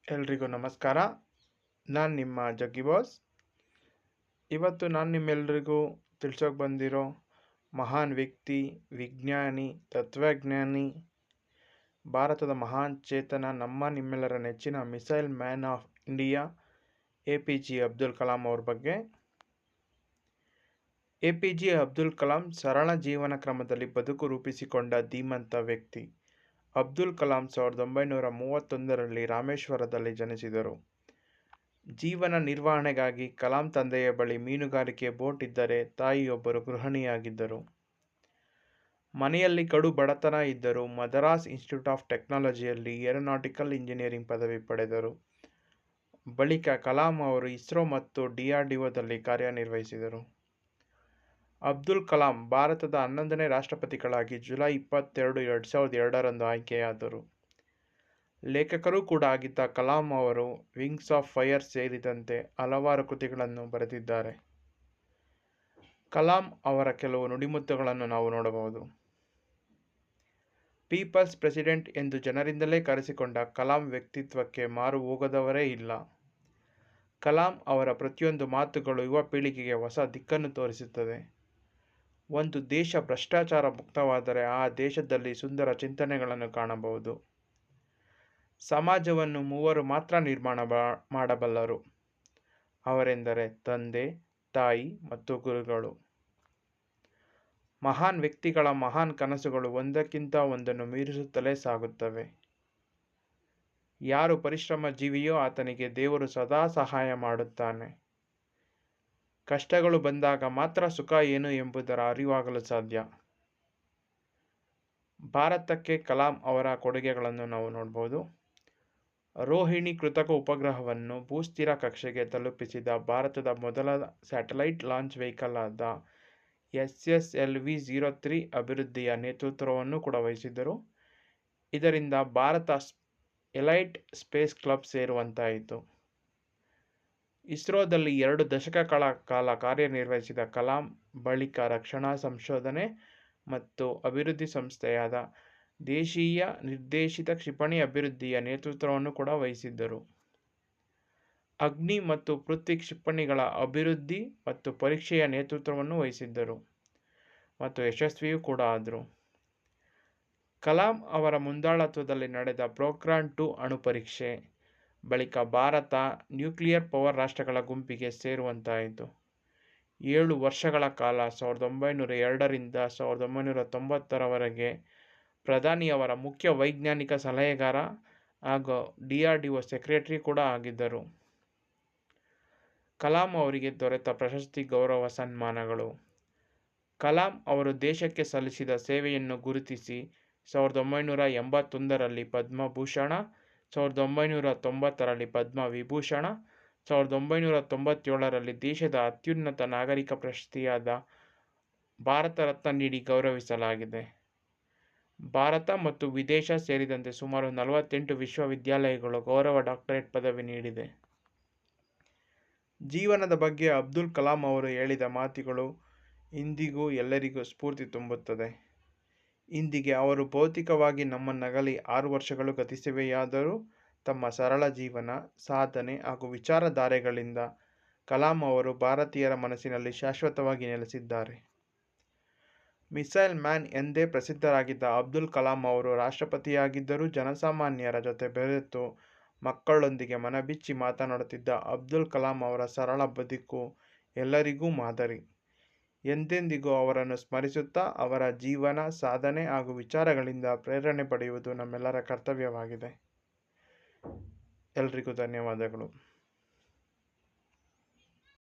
ಎಲ್ರಿಗೂ ನಮಸ್ಕಾರ. ನಾನು ನಿಮ್ಮ ಜಗ್ಗಿ ಬಾಸ್. ಇವತ್ತು ನಾನು ನಿಮ್ಮೆಲ್ರಿಗೂ ತಿಳಿಸೋಕೆ ಬಂದಿರೋ ಮಹಾನ್ ವ್ಯಕ್ತಿ, ವಿಜ್ಞಾನಿ, ತತ್ವಜ್ಞಾನಿ, ಭಾರತದ ಮಹಾನ್ ಚೇತನ, ನಿಮ್ಮೆಲ್ಲರ ನೆಚ್ಚಿನ missile man of India APJ Abdul Kalam ಅವ್ರ ಬಗ್ಗೆ. APJ ಅಬ್ದುಲ್ ಕಲಾಂ ಸರಳ ಜೀವನ ಕ್ರಮದಲ್ಲಿ ಬದುಕು ರೂಪಿಸಿಕೊಂಡ ಧೀಮಂತ ವ್ಯಕ್ತಿ. ಅಬ್ದುಲ್ ಕಲಾಂ 1931ರಲ್ಲಿ ರಾಮೇಶ್ವರದಲ್ಲಿ ಜನಿಸಿದರು. ಜೀವನ ನಿರ್ವಹಣೆಗಾಗಿ ಕಲಾಂ ತಂದೆಯ ಬಳಿ ಮೀನುಗಾರಿಕೆ ಬೋಟ್ ಇದ್ದರೆ ತಾಯಿಯೊಬ್ಬರು ಗೃಹಿಣಿಯಾಗಿದ್ದರು. ಮನೆಯಲ್ಲಿ ಕಡು ಬಡತನ ಇದ್ದರೂ ಮದರಾಸ್ ಇನ್ಸ್ಟಿಟ್ಯೂಟ್ ಆಫ್ ಟೆಕ್ನಾಲಜಿಯಲ್ಲಿ ಏರೋನಾಟಿಕಲ್ ಇಂಜಿನಿಯರಿಂಗ್ ಪದವಿ ಪಡೆದರು. ಬಳಿಕ ಕಲಾಂ ಅವರು ಇಸ್ರೋ ಮತ್ತು DRDOದಲ್ಲಿ ಕಾರ್ಯನಿರ್ವಹಿಸಿದರು. ಅಬ್ದುಲ್ ಕಲಾಂ ಭಾರತದ 11ನೇ ರಾಷ್ಟ್ರಪತಿಗಳಾಗಿ ಜುಲೈ 22, 2002ರಂದು ಆಯ್ಕೆಯಾದರು. ಲೇಖಕರೂ ಕೂಡ ಆಗಿದ್ದ ಕಲಾಂ ಅವರು ವಿಂಗ್ಸ್ ಆಫ್ ಫೈರ್ ಸೇರಿದಂತೆ ಹಲವಾರು ಕೃತಿಗಳನ್ನು ಬರೆದಿದ್ದಾರೆ. ಕಲಾಂ ಅವರ ಕೆಲವು ನುಡಿಮುತ್ತುಗಳನ್ನು ನಾವು ನೋಡಬಹುದು. ಪೀಪಲ್ಸ್ ಪ್ರೆಸಿಡೆಂಟ್ ಎಂದು ಜನರಿಂದಲೇ ಕರೆಸಿಕೊಂಡ ಕಲಾಂ ವ್ಯಕ್ತಿತ್ವಕ್ಕೆ ಮಾರು ಹೋಗದವರೇ ಇಲ್ಲ. ಕಲಾಂ ಅವರ ಪ್ರತಿಯೊಂದು ಮಾತುಗಳು ಯುವ ಪೀಳಿಗೆಗೆ ಹೊಸ ದಿಕ್ಕನ್ನು ತೋರಿಸುತ್ತದೆ. ಒಂದು ದೇಶ ಭ್ರಷ್ಟಾಚಾರ ಮುಕ್ತವಾದರೆ ಆ ದೇಶದಲ್ಲಿ ಸುಂದರ ಚಿಂತನೆಗಳನ್ನು ಕಾಣಬಹುದು. ಸಮಾಜವನ್ನು ಮೂವರು ಮಾತ್ರ ನಿರ್ಮಾಣ ಮಾಡಬಲ್ಲರು. ಅವರೆಂದರೆ ತಂದೆ, ತಾಯಿ ಮತ್ತು ಗುರುಗಳು. ಮಹಾನ್ ವ್ಯಕ್ತಿಗಳ ಮಹಾನ್ ಕನಸುಗಳು ಒಂದಕ್ಕಿಂತ ಒಂದನ್ನು ಮೀರಿಸುತ್ತಲೇ ಸಾಗುತ್ತವೆ. ಯಾರು ಪರಿಶ್ರಮ ಜೀವಿಯೋ ಆತನಿಗೆ ದೇವರು ಸದಾ ಸಹಾಯ ಮಾಡುತ್ತಾನೆ. ಕಷ್ಟಗಳು ಬಂದಾಗ ಮಾತ್ರ ಸುಖ ಏನು ಎಂಬುದರ ಅರಿವಾಗಲು ಸಾಧ್ಯ. ಭಾರತಕ್ಕೆ ಕಲಾಂ ಅವರ ಕೊಡುಗೆಗಳನ್ನು ನಾವು ನೋಡಬಹುದು. ರೋಹಿಣಿ ಕೃತಕ ಉಪಗ್ರಹವನ್ನು ಭೂಸ್ಥಿರ ಕಕ್ಷೆಗೆ ತಲುಪಿಸಿದ ಭಾರತದ ಮೊದಲ ಸ್ಯಾಟಲೈಟ್ ಲಾಂಚ್ ವೆಹಿಕಲ್ ಆದ SSLV-03 ಅಭಿವೃದ್ಧಿಯ ನೇತೃತ್ವವನ್ನು ಕೂಡ ವಹಿಸಿದ್ದರು. ಇದರಿಂದ ಭಾರತ ಎಲೈಟ್ ಸ್ಪೇಸ್ ಕ್ಲಬ್ ಸೇರುವಂತಾಯಿತು. ಇಸ್ರೋದಲ್ಲಿ 2 ದಶಕಗಳ ಕಾಲ ಕಾರ್ಯನಿರ್ವಹಿಸಿದ ಕಲಾಂ ಬಳಿಕ ರಕ್ಷಣಾ ಸಂಶೋಧನೆ ಮತ್ತು ಅಭಿವೃದ್ಧಿ ಸಂಸ್ಥೆಯಾದ ದೇಶೀಯ ನಿರ್ದೇಶಿತ ಕ್ಷಿಪಣಿ ಅಭಿವೃದ್ಧಿಯ ನೇತೃತ್ವವನ್ನು ಕೂಡ ವಹಿಸಿದ್ದರು. ಅಗ್ನಿ ಮತ್ತು ಪೃಥ್ವಿ ಕ್ಷಿಪಣಿಗಳ ಅಭಿವೃದ್ಧಿ ಮತ್ತು ಪರೀಕ್ಷೆಯ ನೇತೃತ್ವವನ್ನು ವಹಿಸಿದ್ದರು ಮತ್ತು ಯಶಸ್ವಿಯೂ ಕೂಡ ಆದರು. ಕಲಾಂ ಅವರ ಮುಂದಾಳತ್ವದಲ್ಲಿ ನಡೆದ ಪೋಖ್ರಾನ್ 2 ಅಣು ಪರೀಕ್ಷೆ ಬಳಿಕ ಭಾರತ ನ್ಯೂಕ್ಲಿಯರ್ ಪವರ್ ರಾಷ್ಟ್ರಗಳ ಗುಂಪಿಗೆ ಸೇರುವಂತಾಯಿತು. 7 ವರ್ಷಗಳ ಕಾಲ 1902ರಿಂದ 1990ರವರೆಗೆ ಪ್ರಧಾನಿಯವರ ಮುಖ್ಯ ವೈಜ್ಞಾನಿಕ ಸಲಹೆಗಾರ ಹಾಗೂ DRDO ಸೆಕ್ರೆಟರಿ ಕೂಡ ಆಗಿದ್ದರು. ಕಲಾಂ ಅವರಿಗೆ ದೊರೆತ ಪ್ರಶಸ್ತಿ, ಗೌರವ, ಸನ್ಮಾನಗಳು. ಕಲಾಂ ಅವರು ದೇಶಕ್ಕೆ ಸಲ್ಲಿಸಿದ ಸೇವೆಯನ್ನು ಗುರುತಿಸಿ 1981ರಲ್ಲಿ ಪದ್ಮಭೂಷಣ, 1990ರಲ್ಲಿ ಪದ್ಮ ವಿಭೂಷಣ, 1997ರಲ್ಲಿ ದೇಶದ ಅತ್ಯುನ್ನತ ನಾಗರಿಕ ಪ್ರಶಸ್ತಿಯಾದ ಭಾರತ ರತ್ನ ನೀಡಿ ಗೌರವಿಸಲಾಗಿದೆ. ಭಾರತ ಮತ್ತು ವಿದೇಶ ಸೇರಿದಂತೆ ಸುಮಾರು 48 ವಿಶ್ವವಿದ್ಯಾಲಯಗಳು ಗೌರವ ಡಾಕ್ಟರೇಟ್ ಪದವಿ ನೀಡಿದೆ. ಜೀವನದ ಬಗ್ಗೆ ಅಬ್ದುಲ್ ಕಲಾಂ ಅವರು ಹೇಳಿದ ಮಾತುಗಳು ಇಂದಿಗೂ ಎಲ್ಲರಿಗೂ ಸ್ಫೂರ್ತಿ ತುಂಬುತ್ತದೆ. ಇಂದಿಗೆ ಅವರು ಭೌತಿಕವಾಗಿ ನಮ್ಮನ್ನಗಲಿ 6 ವರ್ಷಗಳು ಗತಿಸಿವೆಯಾದರೂ ತಮ್ಮ ಸರಳ ಜೀವನ, ಸಾಧನೆ ಹಾಗೂ ವಿಚಾರಧಾರೆಗಳಿಂದ ಕಲಾಂ ಅವರು ಭಾರತೀಯರ ಮನಸ್ಸಿನಲ್ಲಿ ಶಾಶ್ವತವಾಗಿ ನೆಲೆಸಿದ್ದಾರೆ. ಮಿಸೈಲ್ ಮ್ಯಾನ್ ಎಂದೇ ಪ್ರಸಿದ್ಧರಾಗಿದ್ದ ಅಬ್ದುಲ್ ಕಲಾಂ ಅವರು ರಾಷ್ಟ್ರಪತಿಯಾಗಿದ್ದರೂ ಜನಸಾಮಾನ್ಯರ ಜೊತೆ ಬೆರೆತು ಮಕ್ಕಳೊಂದಿಗೆ ಮನಬಿಚ್ಚಿ ಮಾತನಾಡುತ್ತಿದ್ದ ಅಬ್ದುಲ್ ಕಲಾಂ ಅವರ ಸರಳ ಬದುಕು ಎಲ್ಲರಿಗೂ ಮಾದರಿ. ಎಂದೆಂದಿಗೂ ಅವರನ್ನು ಸ್ಮರಿಸುತ್ತಾ ಅವರ ಜೀವನ, ಸಾಧನೆ ಹಾಗೂ ವಿಚಾರಗಳಿಂದ ಪ್ರೇರಣೆ ಪಡೆಯುವುದು ನಮ್ಮೆಲ್ಲರ ಕರ್ತವ್ಯವಾಗಿದೆ. ಎಲ್ರಿಗೂ ಧನ್ಯವಾದಗಳು.